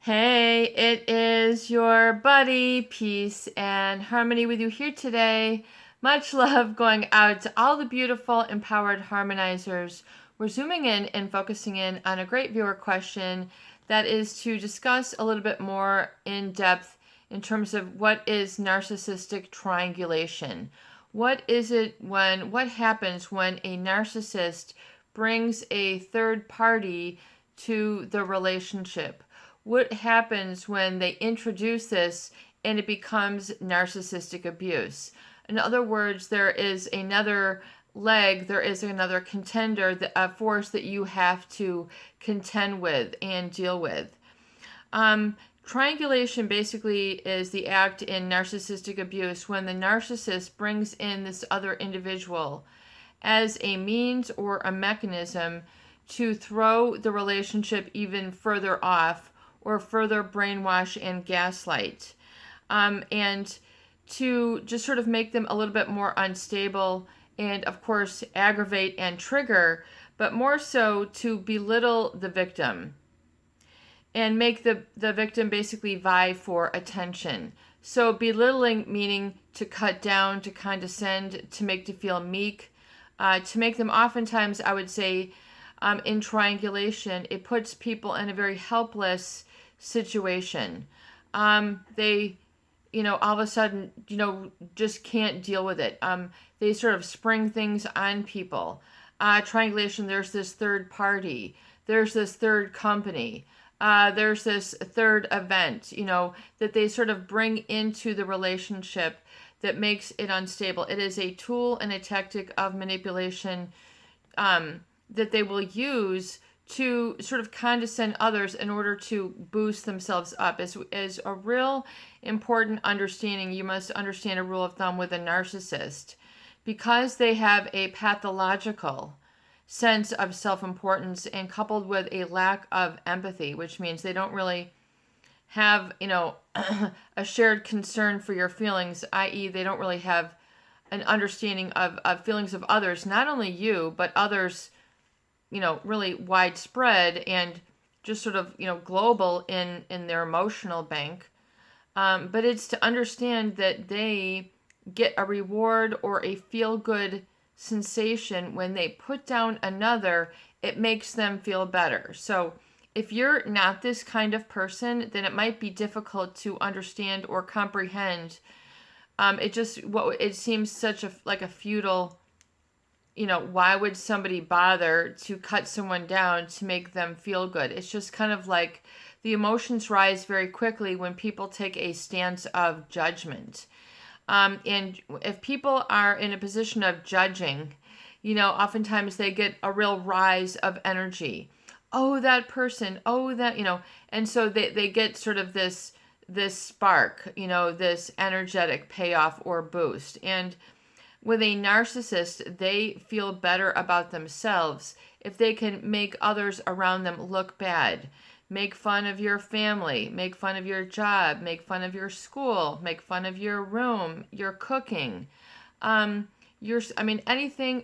Hey, it is your buddy, Peace and Harmony with you here today. Much love going out to all the beautiful, empowered harmonizers. We're zooming in and focusing in on a great viewer question that is to discuss a little bit more in depth in terms of what is narcissistic triangulation. What happens when a narcissist brings a third party to the relationship? What happens when they introduce this and it becomes narcissistic abuse? In other words, there is another leg, there is another contender, a force that you have to contend with and deal with. Triangulation basically is the act in narcissistic abuse when the narcissist brings in this other individual as a means or a mechanism to throw the relationship even further off or further brainwash and gaslight, and to just sort of make them a little bit more unstable and, of course, aggravate and trigger, but more so to belittle the victim and make the victim basically vie for attention. So belittling meaning to cut down, to condescend, to make to feel meek, to make them oftentimes, I would say, in triangulation, it puts people in a very helpless situation. They, all of a sudden, just can't deal with it. They sort of spring things on people. Triangulation, there's this third party, there's this third company, there's this third event, that they sort of bring into the relationship that makes it unstable. It is a tool and a tactic of manipulation that they will use to sort of condescend others in order to boost themselves up. Is a real important understanding. You must understand a rule of thumb with a narcissist. Because they have a pathological sense of self-importance and coupled with a lack of empathy, which means they don't really have, a shared concern for your feelings, i.e. they don't really have an understanding of feelings of others, not only you, but others, really widespread and just sort of, global in their emotional bank. But it's to understand that they get a reward or a feel-good sensation when they put down another. It makes them feel better. So if you're not this kind of person, then it might be difficult to understand or comprehend. It seems such a futile, why would somebody bother to cut someone down to make them feel good? It's just kind of like the emotions rise very quickly when people take a stance of judgment. And if people are in a position of judging, oftentimes they get a real rise of energy. Oh, that person, oh, that, and so they get sort of this spark, this energetic payoff or boost. And with a narcissist, they feel better about themselves if they can make others around them look bad. Make fun of your family, make fun of your job, make fun of your school, make fun of your room, your cooking. Anything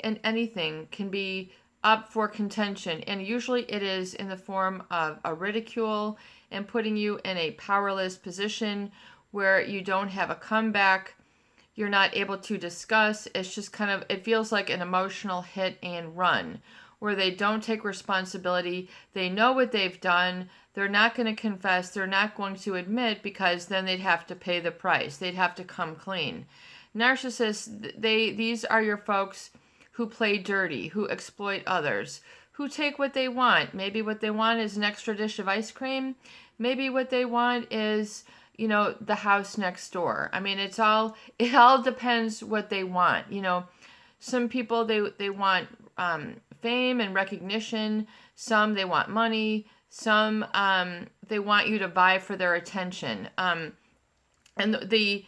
and anything can be up for contention, and usually it is in the form of a ridicule and putting you in a powerless position where you don't have a comeback. You're not able to discuss. It's just it feels like an emotional hit and run where they don't take responsibility. They know what they've done. They're not going to confess. They're not going to admit because then they'd have to pay the price. They'd have to come clean. Narcissists, these are your folks who play dirty, who exploit others, who take what they want. Maybe what they want is an extra dish of ice cream. Maybe what they want is, the house next door. It all depends what they want. Some people, they want fame and recognition. Some, they want money. Some, they want you to vie for their attention. And the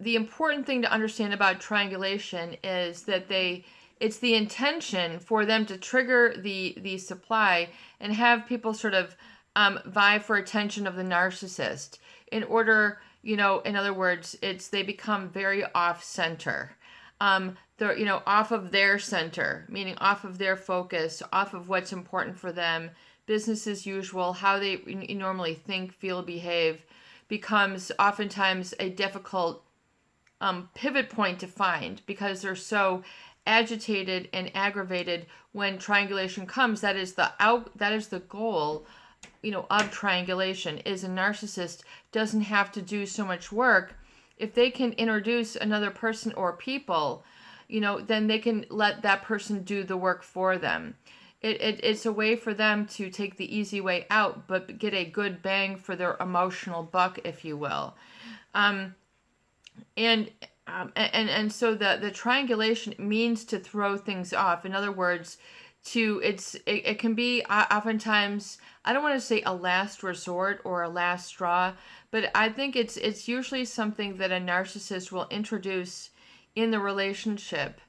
important thing to understand about triangulation is that it's the intention for them to trigger the supply and have people sort of vie for attention of the narcissist in order, in other words, they become very off center. They're, off of their center, meaning off of their focus, off of what's important for them, business as usual, how they normally think, feel, behave, becomes oftentimes a difficult pivot point to find, because they're so agitated and aggravated when triangulation comes. That is the goal, of triangulation, is a narcissist doesn't have to do so much work. If they can introduce another person or people, then they can let that person do the work for them. It's a way for them to take the easy way out, but get a good bang for their emotional buck, if you will. And so the triangulation means to throw things off. In other words, it can be oftentimes, I don't want to say a last resort or a last straw, but I think it's usually something that a narcissist will introduce in the relationship.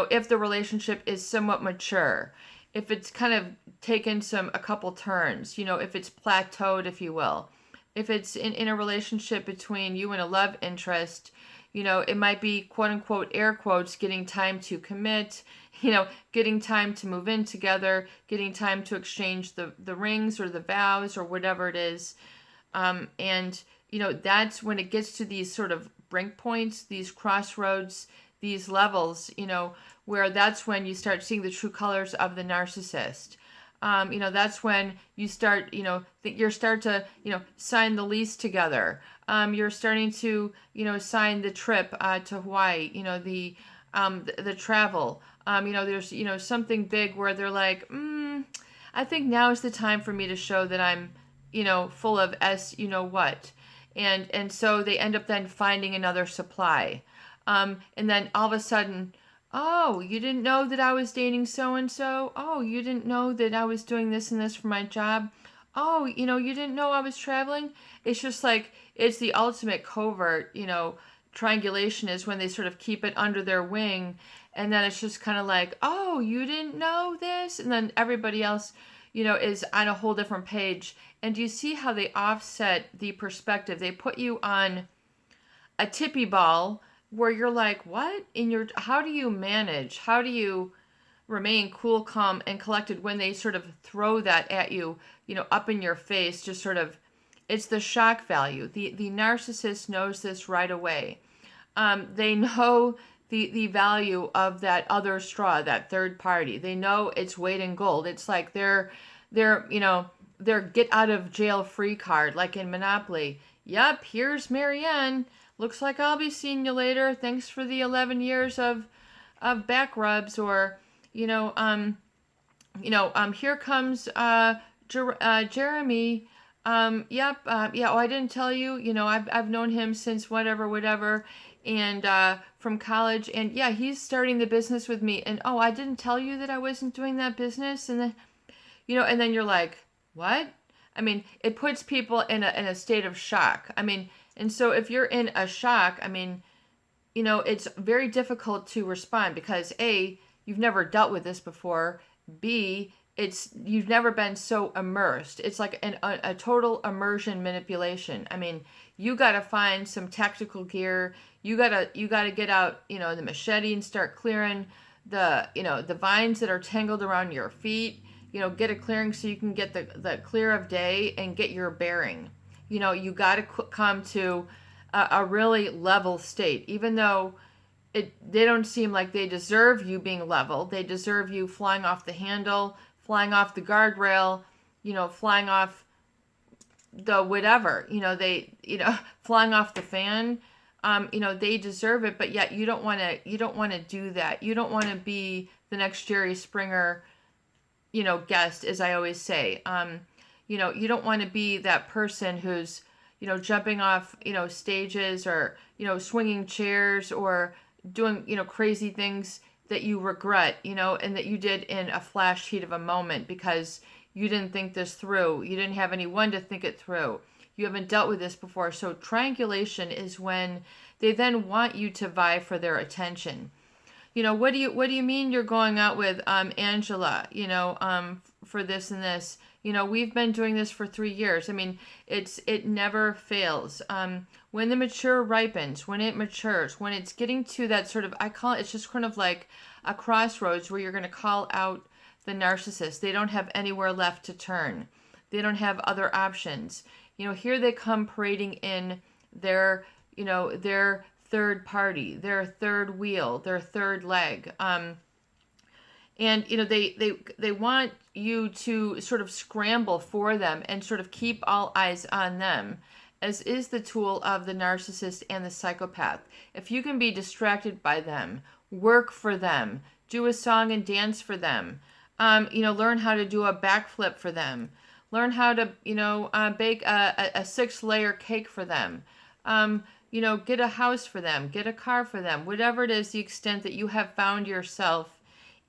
If the relationship is somewhat mature, if it's kind of taken a couple turns, if it's plateaued, if you will. If it's in a relationship between you and a love interest, it might be, quote unquote, air quotes, getting time to commit, getting time to move in together, getting time to exchange the rings or the vows or whatever it is. And that's when it gets to these sort of brink points, these crossroads, these levels, where that's when you start seeing the true colors of the narcissist. That's when you start, to, sign the lease together. You're starting to, sign the trip to Hawaii, the travel. There's, something big where they're like, I think now is the time for me to show that I'm, full of what. And so they end up then finding another supply. And then all of a sudden, oh, you didn't know that I was dating so-and-so? Oh, you didn't know that I was doing this and this for my job? Oh, you didn't know I was traveling? It's just like, it's the ultimate covert, triangulation is when they sort of keep it under their wing. And then it's just kind of like, oh, you didn't know this? And then everybody else, is on a whole different page. And do you see how they offset the perspective? They put you on a tippy ball where you're like, what? How do you manage? How do you remain cool, calm, and collected when they sort of throw that at you, up in your face? Just sort of, it's the shock value. The narcissist knows this right away. They know the value of that other straw, that third party. They know its weight in gold. It's like their get out of jail free card, like in Monopoly. Yep, here's Marianne. Looks like I'll be seeing you later. Thanks for the 11 years of back rubs. Or, here comes Jeremy. Yep. Oh, I didn't tell you. I've known him since whatever, and from college. And yeah, he's starting the business with me. And oh, I didn't tell you that I wasn't doing that business. And then, and then you're like, what? I mean, it puts people in a state of shock. I mean. And so if you're in a shock, I mean, it's very difficult to respond because A, you've never dealt with this before. B, you've never been so immersed. It's like a total immersion manipulation. I mean, you got to find some tactical gear. You got to get out, the machete and start clearing the vines that are tangled around your feet. Get a clearing so you can get the clear of day and get your bearing. You got to come to a really level state, even though they don't seem like they deserve you being level. They deserve you flying off the handle, flying off the guardrail, flying off the whatever, flying off the fan. They deserve it, but yet you don't want to do that. You don't want to be the next Jerry Springer, guest, as I always say. You don't want to be that person who's, jumping off, stages or, swinging chairs or doing, crazy things that you regret, and that you did in a flash heat of a moment because you didn't think this through. You didn't have anyone to think it through. You haven't dealt with this before. So triangulation is when they then want you to vie for their attention. What do you mean you're going out with Angela, for this and this? We've been doing this for 3 years. I mean, it never fails. When the mature ripens, when it matures, when it's getting to that sort of, I call it, it's just kind of like a crossroads where you're going to call out the narcissist. They don't have anywhere left to turn. They don't have other options. Here they come parading in their, their third party, their third wheel, their third leg. And they want you to sort of scramble for them and sort of keep all eyes on them, as is the tool of the narcissist and the psychopath. If you can be distracted by them, work for them, do a song and dance for them, learn how to do a backflip for them, learn how to bake a 6-layer cake for them, get a house for them, get a car for them, whatever it is, the extent that you have found yourself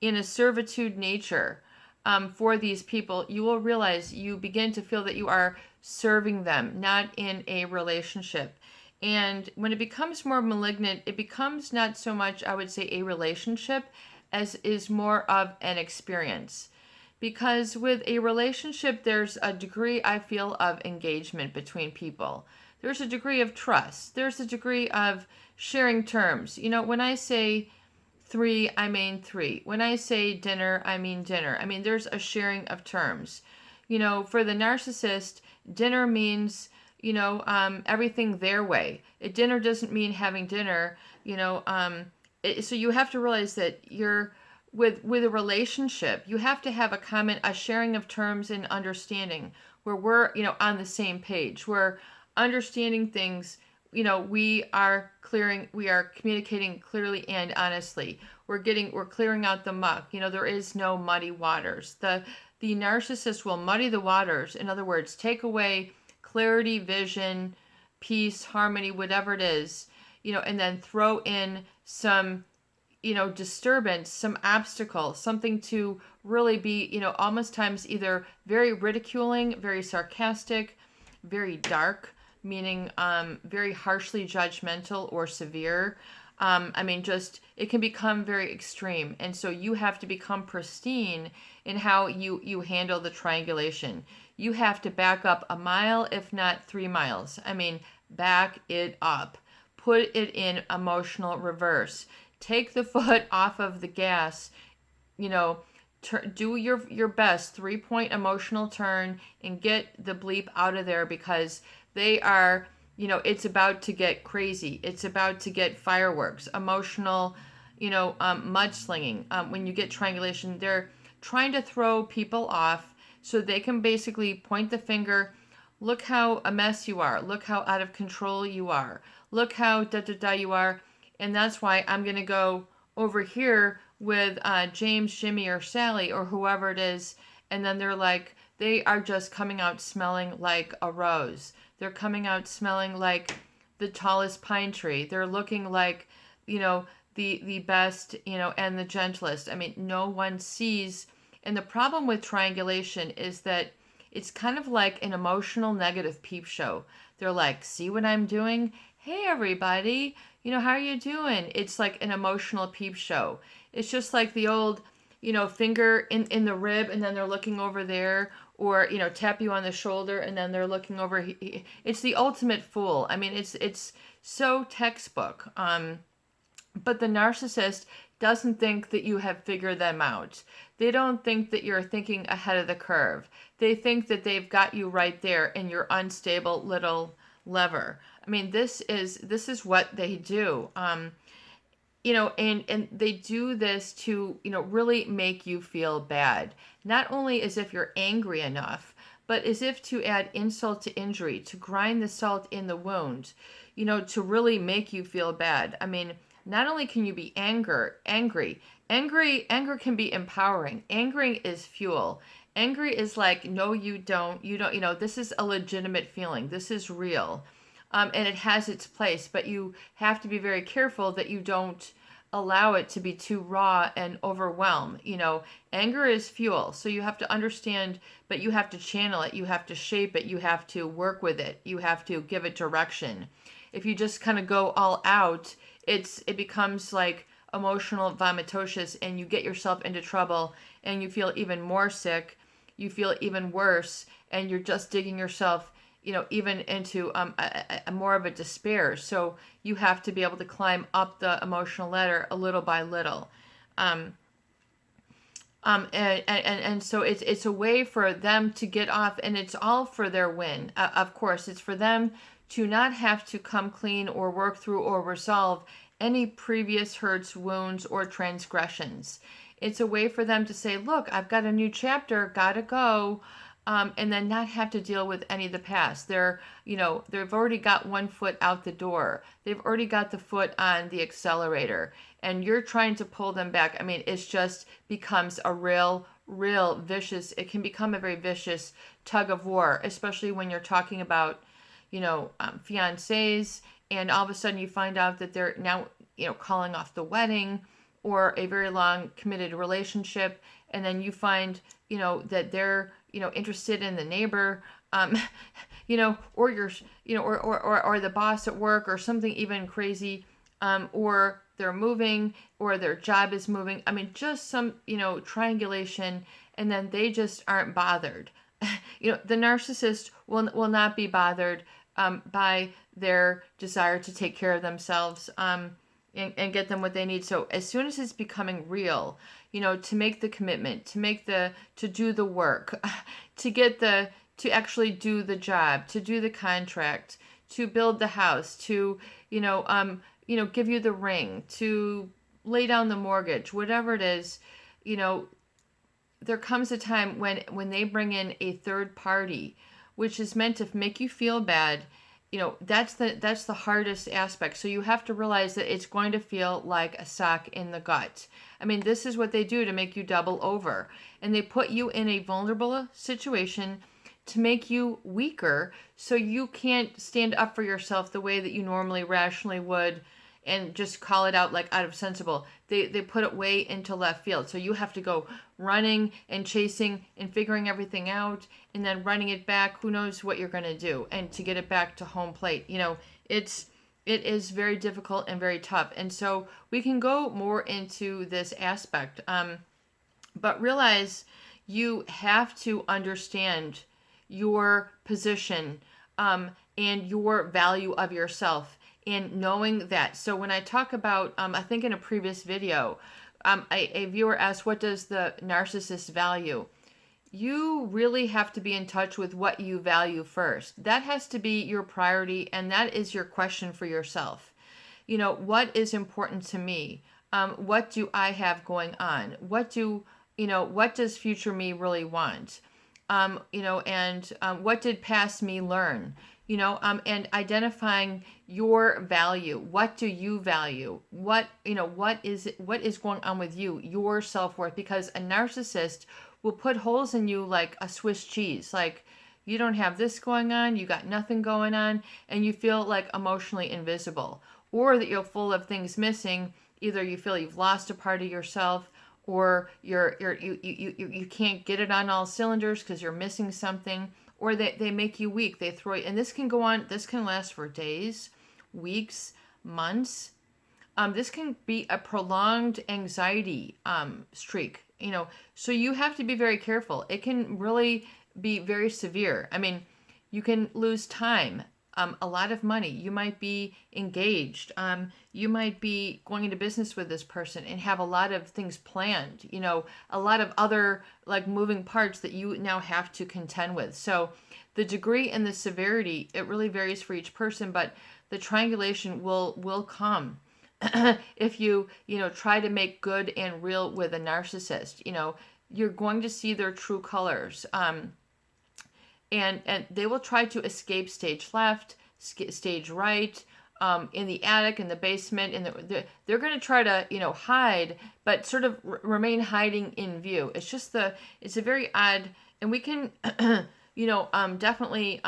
in a servitude nature for these people, you will realize you begin to feel that you are serving them, not in a relationship. And when it becomes more malignant, it becomes not so much, I would say, a relationship as is more of an experience. Because with a relationship, there's a degree, I feel, of engagement between people. There's a degree of trust. There's a degree of sharing terms. When I say 3, I mean 3. When I say dinner, I mean dinner. I mean, there's a sharing of terms. For the narcissist, dinner means, everything their way. Dinner doesn't mean having dinner, so you have to realize that you're with a relationship, you have to have a sharing of terms and understanding where we're, on the same page. We're understanding things, we are communicating clearly and honestly. We're clearing out the muck. There is no muddy waters. The narcissist will muddy the waters. In other words, take away clarity, vision, peace, harmony, whatever it is, and then throw in some, disturbance, some obstacle, something to really be, almost times either very ridiculing, very sarcastic, very dark, meaning very harshly judgmental or severe. It can become very extreme. And so you have to become pristine in how you handle the triangulation. You have to back up a mile, if not 3 miles. Back it up. Put it in emotional reverse. Take the foot off of the gas. Do your best 3-point emotional turn and get the bleep out of there, because they are, it's about to get crazy. It's about to get fireworks, emotional, mudslinging. When you get triangulation, they're trying to throw people off so they can basically point the finger. Look how a mess you are. Look how out of control you are. Look how da-da-da you are. And that's why I'm going to go over here with James, Jimmy, or Sally, or whoever it is. And then they are just coming out smelling like a rose. They're coming out smelling like the tallest pine tree. They're looking like, the best, and the gentlest. No one sees. And the problem with triangulation is that it's kind of like an emotional negative peep show. They're like, see what I'm doing? Hey, everybody, how are you doing? It's like an emotional peep show. It's just like the old, finger in the rib, and then they're looking over there, or, tap you on the shoulder, and then they're looking over. It's the ultimate fool. It's so textbook. But the narcissist doesn't think that you have figured them out. They don't think that you're thinking ahead of the curve. They think that they've got you right there in your unstable little lever. This is what they do. And they do this to, really make you feel bad. Not only as if you're angry enough, but as if to add insult to injury, to grind the salt in the wound, to really make you feel bad. Not only can you be angry, anger can be empowering. Angry is fuel. Angry is like, no, you don't, this is a legitimate feeling. This is real. And it has its place, but you have to be very careful that you don't allow it to be too raw and overwhelm. Anger is fuel. So you have to understand, but you have to channel it. You have to shape it. You have to work with it. You have to give it direction. If you just kind of go all out, it becomes like emotional vomitocious, and you get yourself into trouble, and you feel even more sick. You feel even worse, and you're just digging yourself even into a more of a despair. So you have to be able to climb up the emotional ladder a little by little. And so it's a way for them to get off, and it's all for their win. Of course, it's for them to not have to come clean or work through or resolve any previous hurts, wounds, or transgressions. It's a way for them to say, look, I've got a new chapter, gotta go. And then not have to deal with any of the past. They've already got one foot out the door. They've already got the foot on the accelerator, and you're trying to pull them back. I mean, it's just becomes a real vicious. It can become a very vicious tug of war, especially when you're talking about, fiancés, and all of a sudden you find out that they're now, calling off the wedding or a very long committed relationship, and then you find, that they're interested in the neighbor, or your, or the boss at work, or something even crazy, or they're moving, or their job is moving. I mean, just some, triangulation, and then they just aren't bothered. The narcissist will not be bothered by their desire to take care of themselves, and get them what they need. So as soon as it's becoming real, to make the commitment, to do the work, to actually do the job, to do the contract, to build the house, to, give you the ring, to lay down the mortgage, whatever it is, there comes a time when they bring in a third party, which is meant to make you feel bad. That's the hardest aspect. So you have to realize that it's going to feel like a sock in the gut. I mean, this is what they do to make you double over. And they put you in a vulnerable situation to make you weaker, so you can't stand up for yourself the way that you normally rationally would, and just call it out like out of sensible. They put it way into left field. So you have to go running and chasing and figuring everything out, and then running it back. Who knows what you're going to do, and to get it back to home plate. It is very difficult and very tough. And so we can go more into this aspect. But realize you have to understand your position, and your value of yourself, and knowing that. So when I talk about, I think in a previous video, a viewer asked, what does the narcissist value? You really have to be in touch with what you value first. That has to be your priority, and that is your question for yourself. What is important to me? What do I have going on? What does future me really want? And what did past me learn? And identifying your value. What do you value? What is going on with you, your self-worth? Because a narcissist will put holes in you like a Swiss cheese. Like, you don't have this going on, you got nothing going on, and you feel like emotionally invisible, or that you're full of things missing. Either you feel you've lost a part of yourself, or you can't get it on all cylinders because you're missing something, or they make you weak. They throw you, and this can go on. This can last for days, weeks, months. This can be a prolonged anxiety streak. So you have to be very careful. It can really be very severe. I mean, you can lose time, a lot of money. You might be engaged. You might be going into business with this person and have a lot of things planned, a lot of other like moving parts that you now have to contend with. So the degree and the severity, it really varies for each person, but the triangulation will come if you try to make good and real with a narcissist. You're going to see their true colors. And they will try to escape stage left, stage right, in the attic, in the basement, and they're going to try to hide, but sort of remain hiding in view. It's a very odd, and we can definitely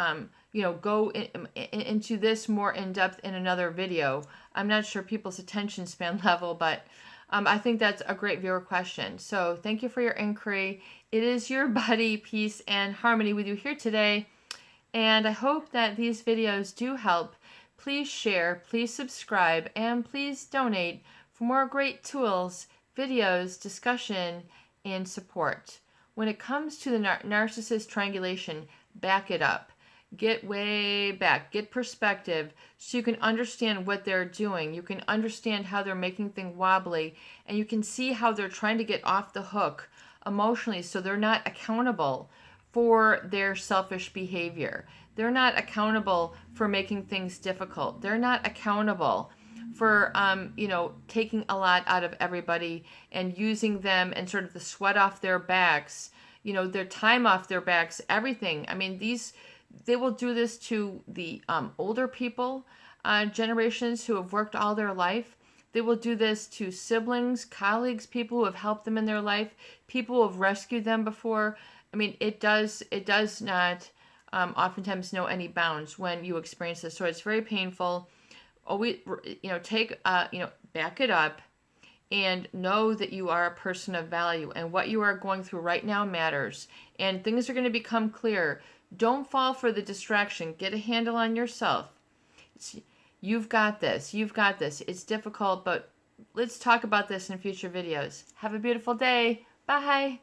go into this more in depth in another video. I'm not sure people's attention span level, but I think that's a great viewer question. So thank you for your inquiry. It is your buddy, Peace and Harmony, with you here today. And I hope that these videos do help. Please share, please subscribe, and please donate for more great tools, videos, discussion, and support. When it comes to the narcissist triangulation, back it up. Get way back, get perspective, so you can understand what they're doing. You can understand how they're making things wobbly, and you can see how they're trying to get off the hook emotionally, so they're not accountable for their selfish behavior. They're not accountable for making things difficult. They're not accountable for taking a lot out of everybody and using them and sort of the sweat off their backs, their time off their backs, everything. I mean, they will do this to the older people, generations who have worked all their life. They will do this to siblings, colleagues, people who have helped them in their life, people who have rescued them before. I mean, it does not oftentimes know any bounds when you experience this. So it's very painful. Always, back it up and know that you are a person of value, and what you are going through right now matters, and things are going to become clear. Don't fall for the distraction. Get a handle on yourself. You've got this. You've got this. It's difficult, but let's talk about this in future videos. Have a beautiful day. Bye.